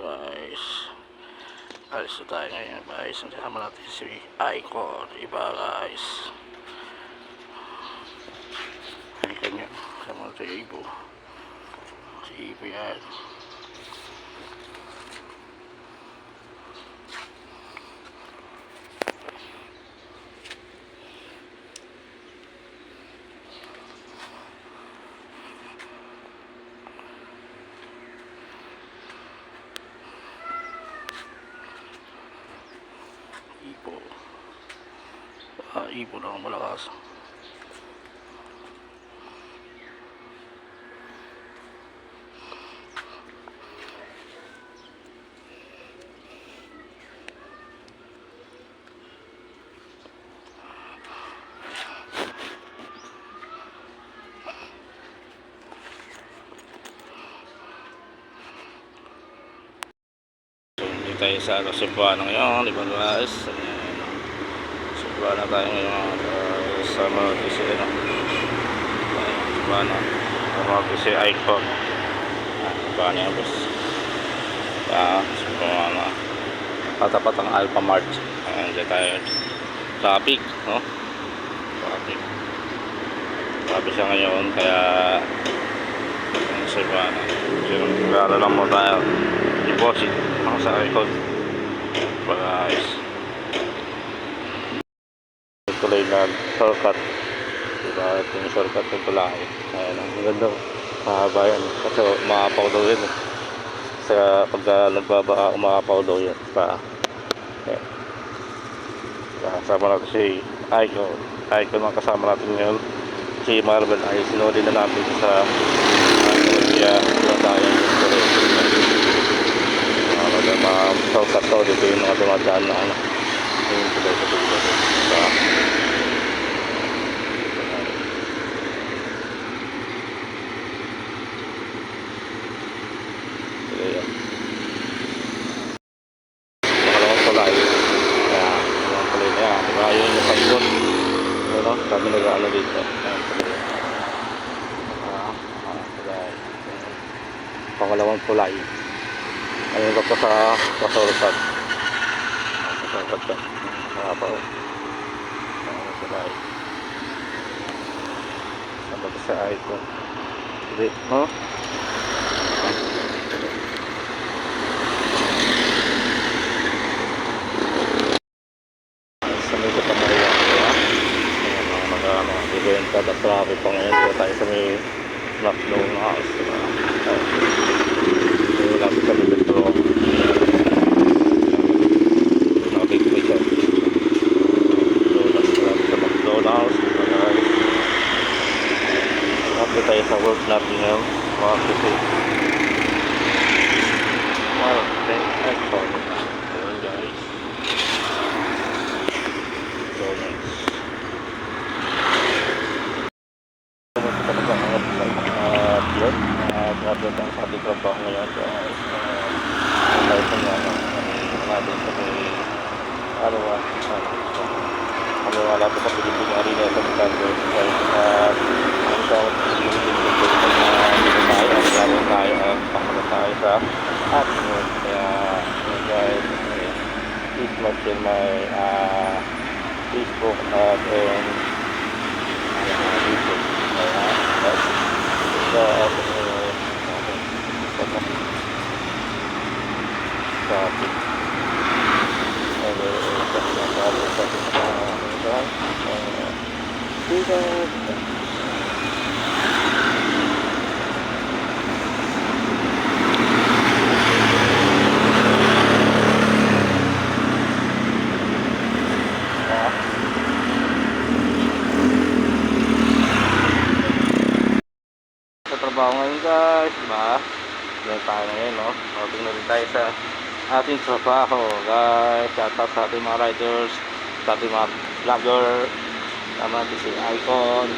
guys, alis na tayo ngayon guys. Nasama natin si Icon. Iba guys, ay kanya sama natin si Ibo. Si Ibo yan. Ibo lang malakas. Hindi tayo sa Cebuano ngayon, di ba guys? Cebuano tayo ngayon. Sama natin si Cebuano. Sama natin si Icon. Cebuano yan boss. Cebuano. Katapat ang Alpha Mart. Ayan, dyan tayo. Traffic, no? Traffic. Traffic siya ngayon, kaya Cebuano. Siguro lang mo tayo. Deposit ako sa Icon. Guys, tuloy na shortcut, diba? Ito yung shortcut ng tulay. Ayan, ang ganda, mahaba yan kasi umaapaw daw yun sa pagka nagbaba, umaapaw daw yun pa. Ayan, kasama natin si Icon. Icon ang kasama natin ngayon. Si Marvel ay sinuli na natin sa kaya tayo mga shortcut to. Dito yung mga dumadaan na ano, yung tulay sa tulay sa makalawang tulay. Kaya makalawang tulay na yan, diba? Yun yung pagkot, ano, kami nag-ano dito. Pangalawang tulay. Ayun ka pa sa pasolkat. Pasolkat ka. Makapaw. Pangalawang tulay. Sama ka sa Icon. Hindi, no? Sa may kapamarihan ko, ha? Ayan, mga ibenta at traffic pa ngayon. Dito tayo sa may knock-down na house. Lapit kami dito. Nakabig ko siya. Lapit sa McDonald's. Lapit tayo sa work natin ngayon. Mga kasi Icon. Ayan guys. So nice. Yun. Grabe ang sa ating trabaho ngayon guys. Tayo sa mga natin sa may arawan. Wala po sa Pilipino Arena sa Bicando guys. Ang tawag sa Pilipino dito tayo. Lalo tayo ang pakala tayo sa ating. Kaya guys, please watch my Facebook and YouTube. So, traffic. Sa trabaho ngayon guys, diba? Diyan tayo ngayon, no? Mabuting na rin tayo sa ating trabaho guys. Shout out sa ating mga riders, sa ating mga vlogger. Tama natin si Icon,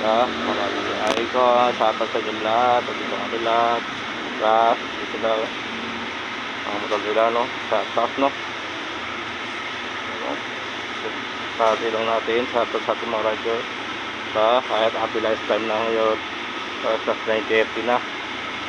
tama natin si Icon. Shout out sa inyo lahat, at ito kami lahat. Dito na ang motor nila, no? Shout out, no? Sa atin lang natin, shout out sa ating mga riders. Kahit happy lifetime na ngayon, plus 9:30 na.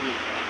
Hmm.